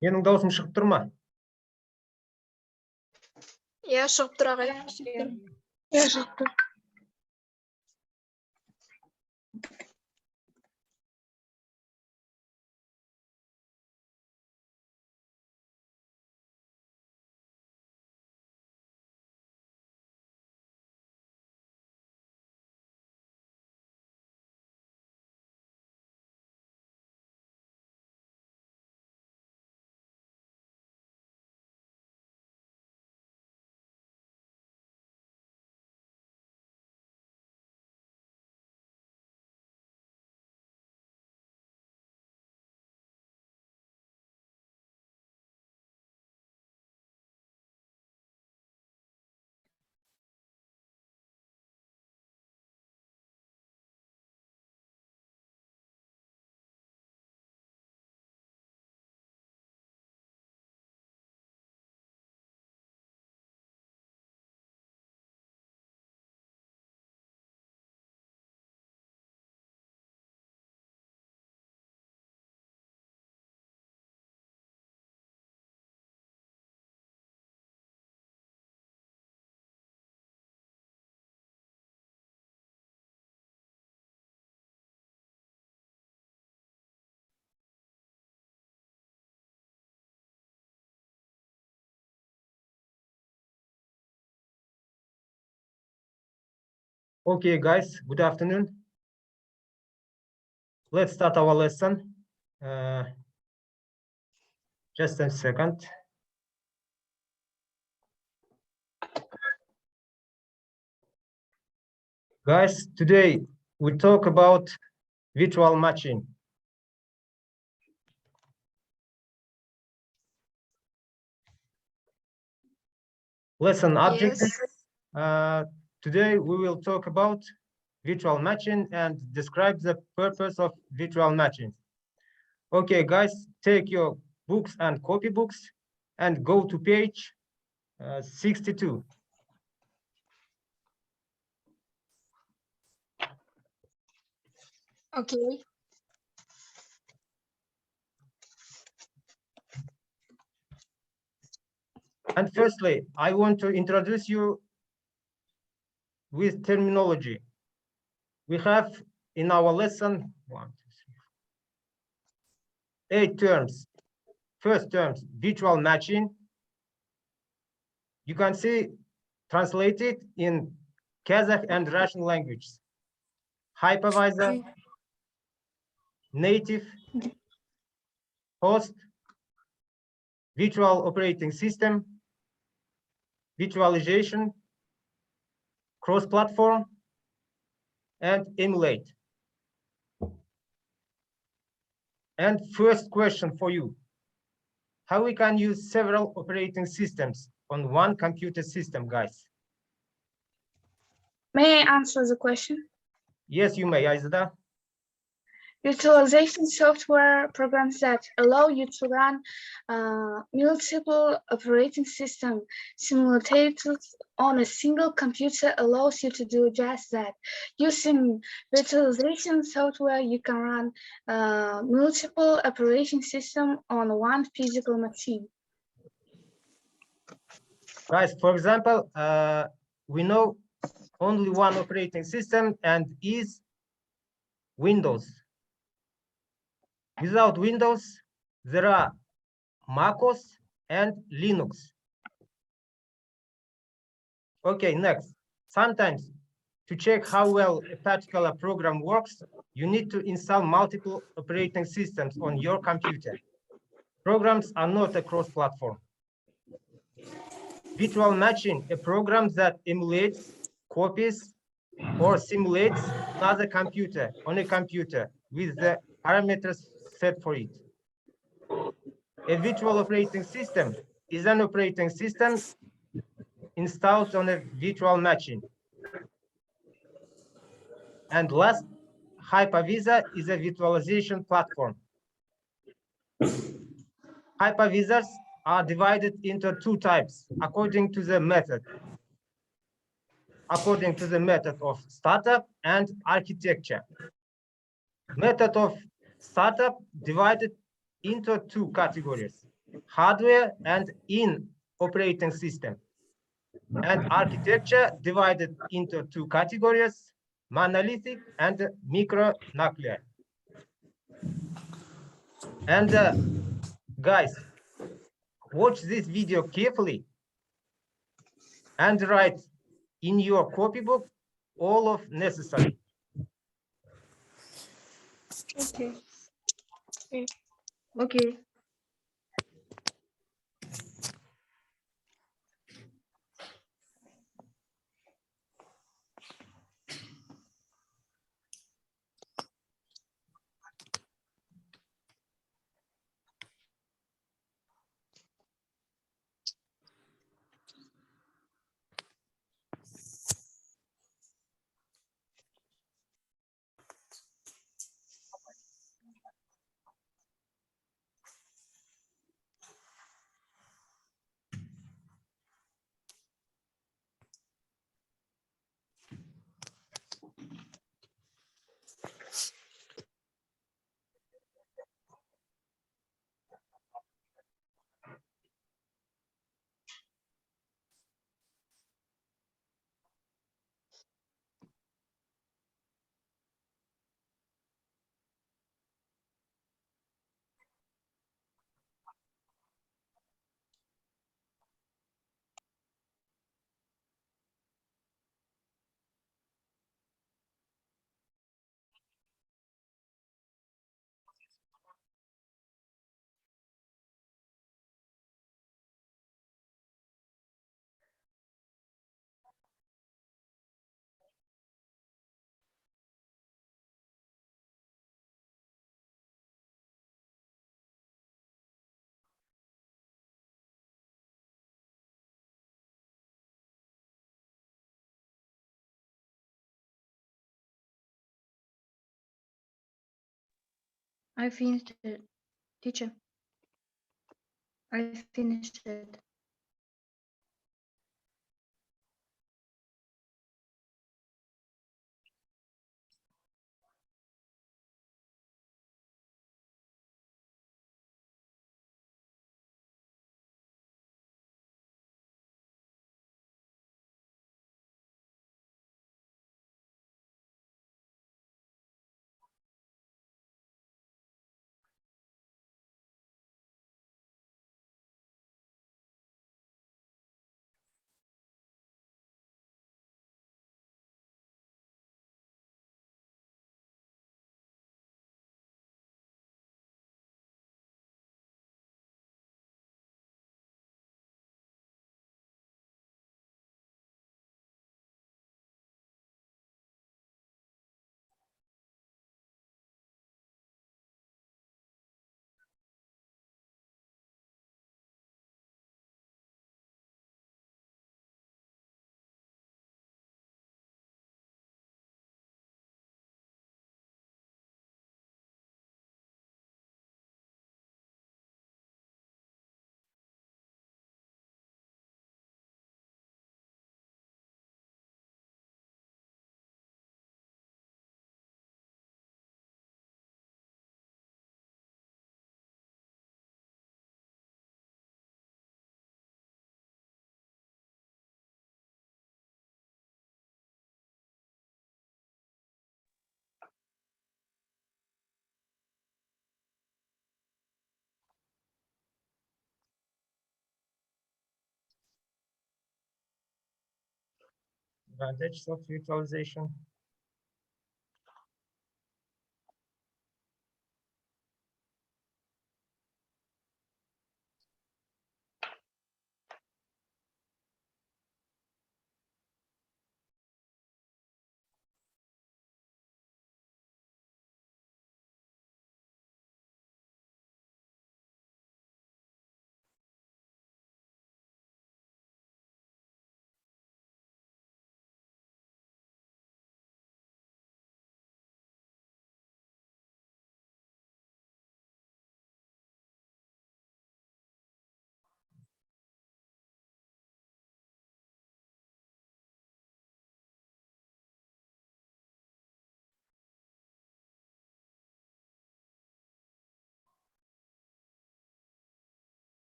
Менің даусым шығып тұр ма? Иә, шығып тұр ағай. Иә, шығып тұр. Okay, guys, good afternoon. Let's start our lesson. Just a second. Guys, today we talk about virtual matching. Lesson objectives. Today we will talk about virtual matching and describe the purpose of virtual matching. Okay, guys, take your books and copybooks and go to page 62. Okay. And firstly, I want to introduce you with terminology. We have in our lesson 8 terms. First terms, virtual matching. You can see translated in Kazakh and Russian languages. Hypervisor, native, host, virtual operating system, virtualization, cross-platform, and emulate. And first question for you, how we can use several operating systems on one computer system, guys? May I answer the question? Yes, you may, Aizada. Virtualization software programs that allow you to run multiple operating systems simultaneously on a single computer allows you to do just that. Using virtualization software, you can run multiple operating systems on one physical machine. Guys, for example, we know only one operating system and is Windows. Without Windows, there are MacOS and Linux. Okay, next. Sometimes to check how well a particular program works, you need to install multiple operating systems on your computer. Programs are not a cross-platform. Virtual matching, a program that emulates, copies, or simulates another computer on a computer with the parameters set for it. A virtual operating system is an operating system installed on a virtual machine. And last, hypervisor is a virtualization platform. Hypervisors are divided into 2 types according to the method. According to the method of startup and architecture. Method of startup divided into 2 categories. hardware and in operating system. And architecture divided into two categories, monolithic and micronuclear. And guys, watch this video carefully and write in your copybook all of necessary. Okay. Okay. Okay. I finished it. Teacher, I finished it. Advantages of virtualization.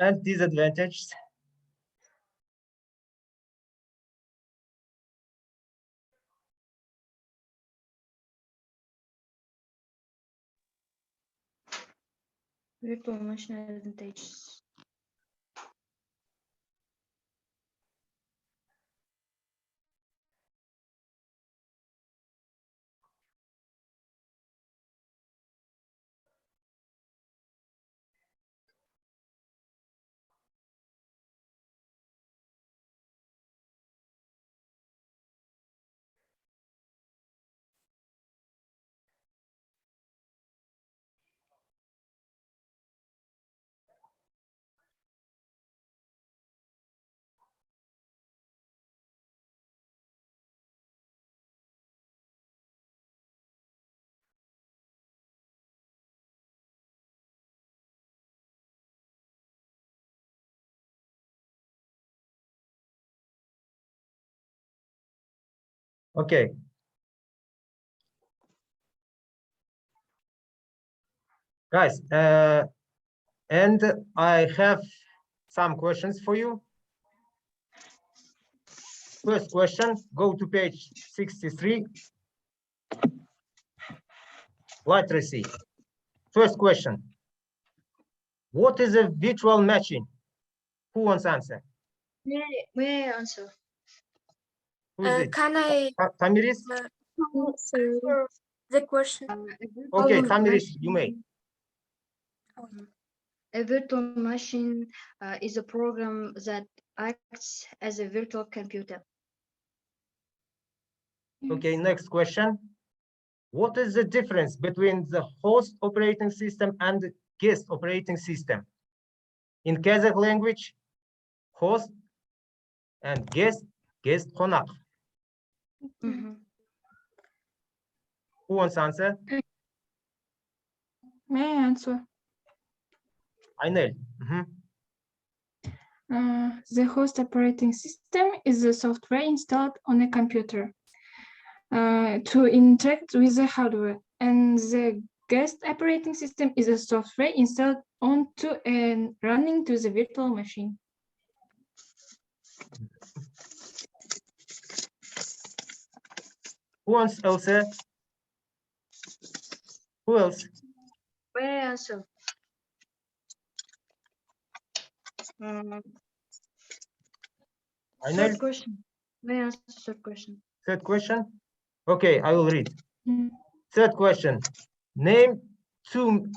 and disadvantages. Virtual machine advantages. Okay. Guys, and I have some questions for you. First question, go to page 63. Literacy. First question. What is a virtual machine? Who wants to answer? May I answer? Who is it? Can I Tamiris? answer the question? Okay, Tamiris, you may. A virtual machine is a program that acts as a virtual computer. Okay, next question. What is the difference between the host operating system and the guest operating system? In Kazakh language, host and guest konak. Mhm. Who wants to answer? May I answer? Ainel. Mhm. The host operating system is the software installed on a computer to interact with the hardware, and the guest operating system is a software installed onto and running to the virtual machine. Who wants Elsa? Who else? May I answer? Ainel? Third question. May I answer third question? Third question. Okay, I will read. Mm. Third question. Name two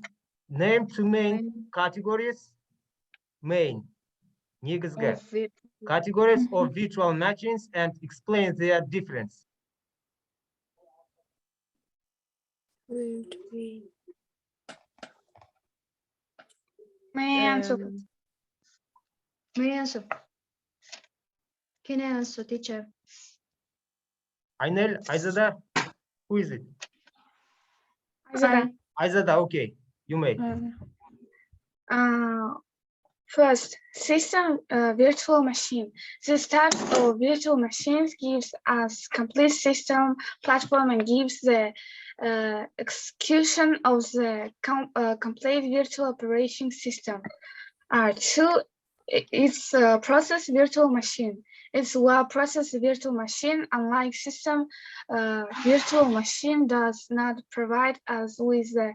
main categories. Main. Негізгі Of it. categories of virtual machines and explain their difference. May I answer? May I answer? Can I answer, teacher? Ainel, Aizada, who is it? Azada. Aizada, okay, you may. First, system virtual machine. This type of virtual machines gives us complete system platform and gives the execution of the complete virtual operating system. Two, it's a process virtual machine. It's web process virtual machine. Unlike system, virtual machine does not provide us with the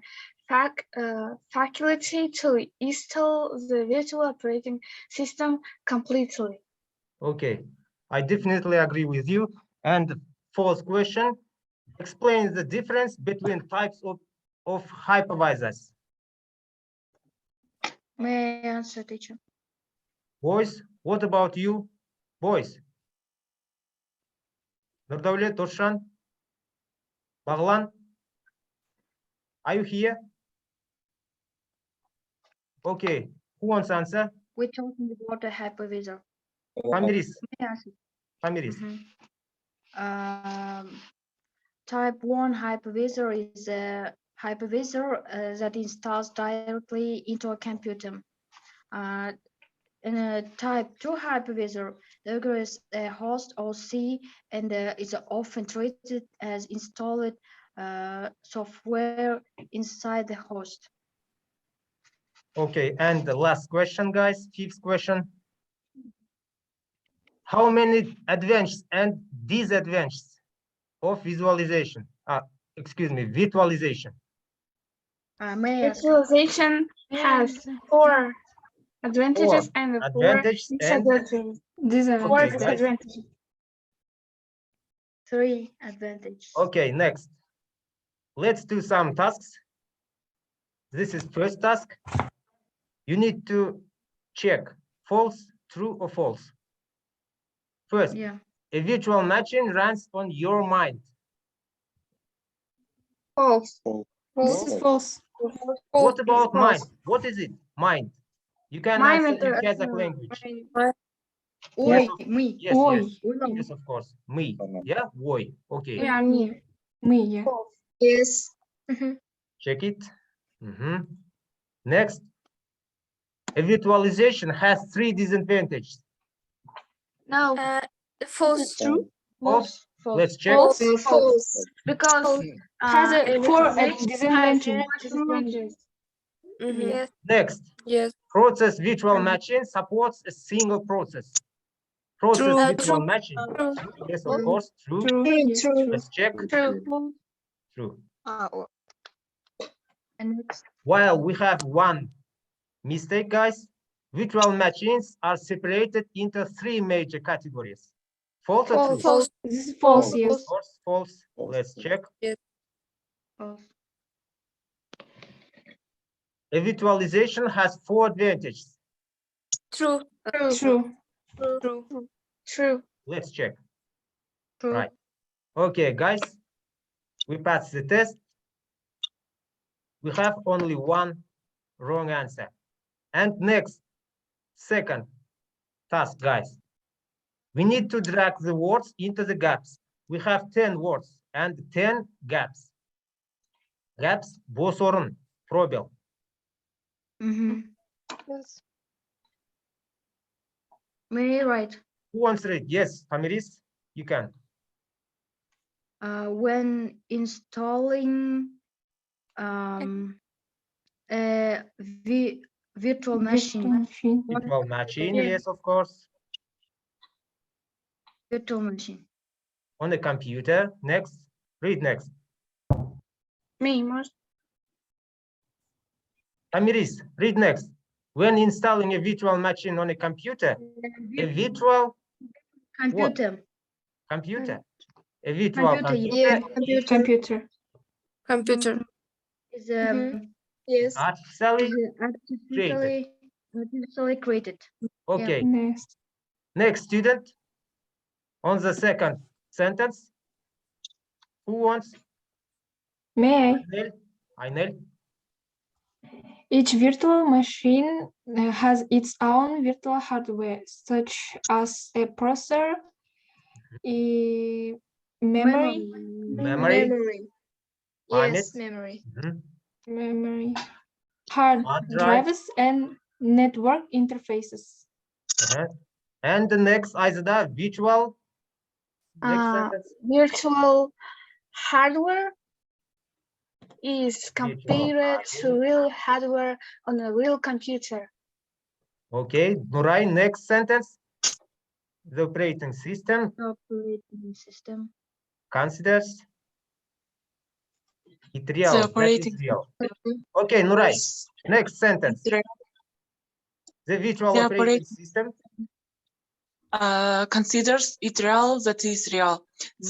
faculty to install the virtual operating system completely. Okay, I definitely agree with you. And fourth question, explain the difference between types of hypervisors. May I answer, teacher? Boys, what about you? Boys. Nurdavlet, Toshan, Baglan, are you here? Okay, who wants to answer? We're talking about a hypervisor. Tamiris. May I answer? Tamiris. Type 1 hypervisor is a hypervisor that installs directly into a computer. In a type 2 hypervisor, there is a host OC and is often treated as installed software inside the host. Okay, and the last question, guys, fifth question. How many advantages and disadvantages of visualization? Excuse me, virtualization. May I ask? Visualization has 4 advantages and 4 Advantages and disadvantages. Disadvantage. 4 Okay, guys. disadvantages. 3 advantages. Okay, next. Let's do some tasks. This is first task. You need to check false, true, or false. First, Yeah. a virtual machine runs on your mind. False. This is false. What about false. mind? What is it? Mind. You can Mind answer in is, Kazakh language. Oi, Yes, me. Yes, Oi. yes, yes, of course. Me. Yeah, boy. Okay, Yeah, me. Me, yeah. Yes. check it. Mhm. Next, a virtualization has 3 disadvantages. No. False. True. False. Let's check. False. False. Because Has a four visualization disadvantages. has disadvantages. Yes. Next, Yes. process virtual machine supports a single process. Process True. virtual True. machine. True. Yes, of course, true. True. Yes, True. true. Let's check. True. True. And next. While we have one mistake, guys, virtual machines are separated into 3 major categories. False or true? False. This is false, Of yes. course, false. Let's check. False. A virtualization has 4 advantages. True. True. True. True. Let's check. True. Right. Okay, guys, we passed the test. We have only one wrong answer. And next, second task, guys. We need to drag the words into the gaps. We have 10 words and 10 gaps. Gaps, бос орын, пробел. Yes. May I write? Who wants to read? Yes, Famiris, you can. When installing a virtual machine. Virtual machine, Yeah. yes, of course. Virtual machine. On the computer. Next, read next. Me, most. Famiris, read next. When installing a virtual machine on a computer, a virtual Computer. computer, a virtual Computer, computer, Computer. Computer. is Yes. artificially. artificially created. Okay. Next. Next student, on the second sentence, who wants? May I? Aynel. Each virtual machine has its own virtual hardware, such as a processor, memory, Memory. Yes. Ahmet. Memory. memory, hard Hard drive. drives, and network interfaces. And the next, Aizada, virtual. Next sentence. Virtual hardware is compared to real hardware on a real computer. Okay, Nuray, next sentence. The operating system Operating system. considers it real. The that is operating real. Okay, Nuray, next sentence. The virtual The operating operating- system considers it real that is real.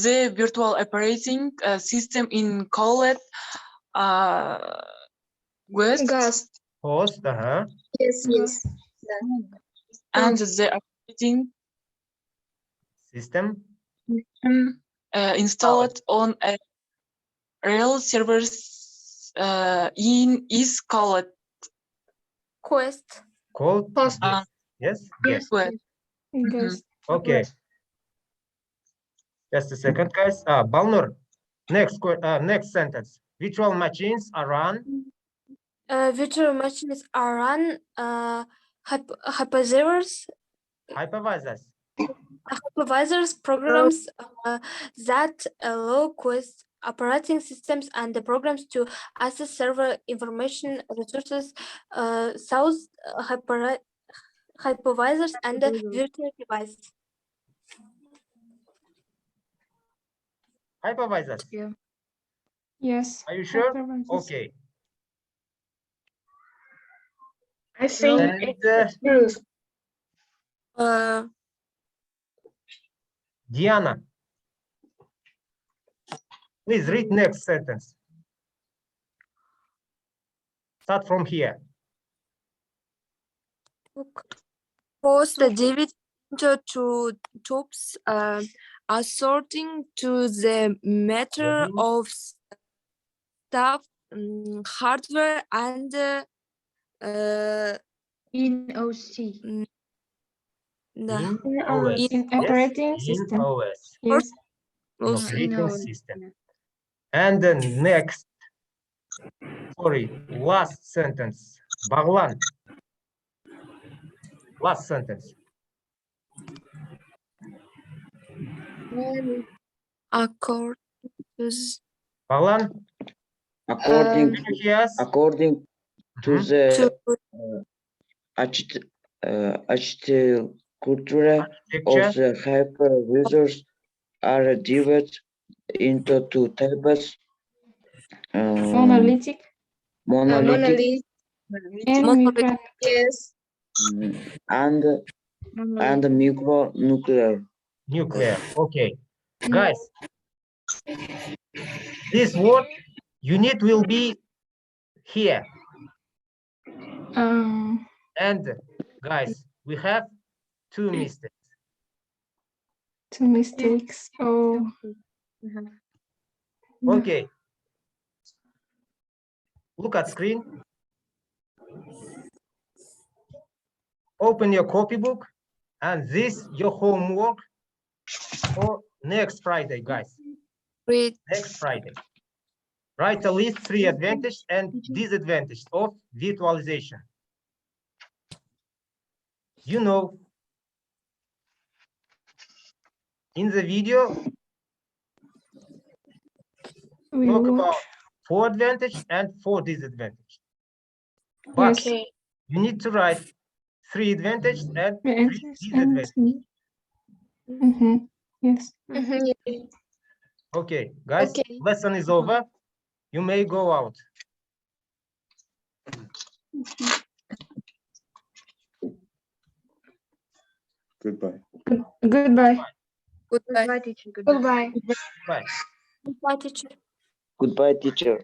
The virtual operating system in called Ghost host, Yes. Yes. and the operating system installed on a real servers in is called Quest. called Host. yes, yes. Ghost. Ghost. Okay. Just a second, guys. Balnur, next sentence. Virtual machines are run. Virtual machines are run hypervisors Hypervisors. programs that allow quest operating systems and the programs to access server information resources, source hypervisors, and virtual devices. Hypervisors. Yes. Are you sure? hypervisors. Okay. I think And it's true. Diana, please read next sentence. Start from here. Post the David into two tubes, assorting to the matter Mhm. of stuff, hardware, and In OC. the In OS. In Yes, operating in system. OS. Yes. In OC. operating OS. system. And the next, sorry, last sentence. Baglan. Last sentence. Accord to Baglan, According can you hear us? according to Mhm. the architecture of Picture. the hypervisors are divided into two types: Monolithic monolithic and monolithic. micro. Yes. and micronuclear. Nuclear. Okay. Guys, this word unit will be here. And guys, we have two mistakes. Two mistakes. Oh, Okay. Look at screen. Open your copybook, and this your homework for next Friday, guys. Read. Next Friday. Write a list 3 advantages and disadvantages of virtualization. You know, in the video, we talk watch. about 4 advantages and 4 disadvantages. But Yes. Okay. you need to write 3 advantages and 3 Answers disadvantages. and yes. Okay, guys, Okay. lesson is over. You may go out. Goodbye. Goodbye. Goodbye. Teacher. Goodbye. Bye. Goodbye, teacher. Goodbye, teacher.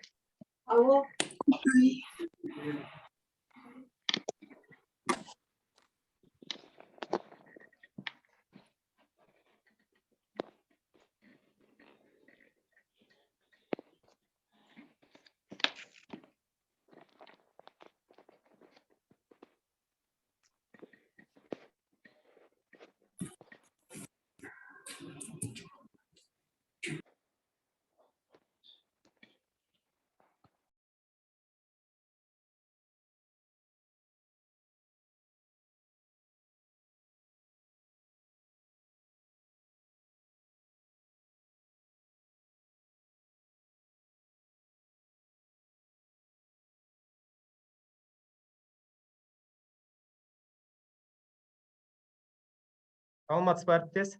Саламатсыз ба әріптес?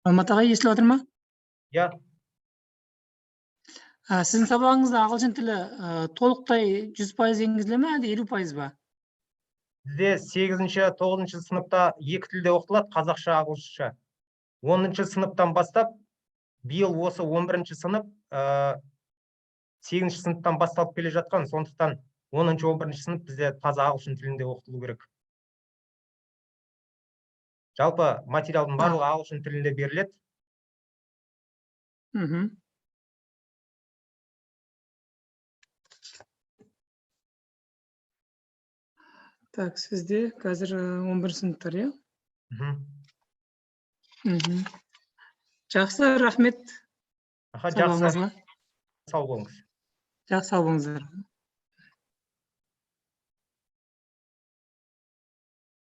Алматы ағай естіліп отыр ма? Я. Сіздің сабағыңызда ағылшын тілі толықтай 100% енгізіле ме, әлде 50% ба? Бізде 8-9 сыныпта 2 тілде оқытылады, қазақша, ағылшынша. 10 сыныптан бастап, биыл осы 11 сынып 8 сыныптан басталып келе жатқан, сондықтан 10-11 сынып бізде таза ағылшын тілінде оқытылу керек. Жалпы материалдың барлығы ағылшын тілінде беріледі. Так, сізде қазір 11 сыныптар, иә? Жақсы, рахмет. Жақсы. Сау болыңыз. Сау болыңыз. Жақсы, сау болыңыздар.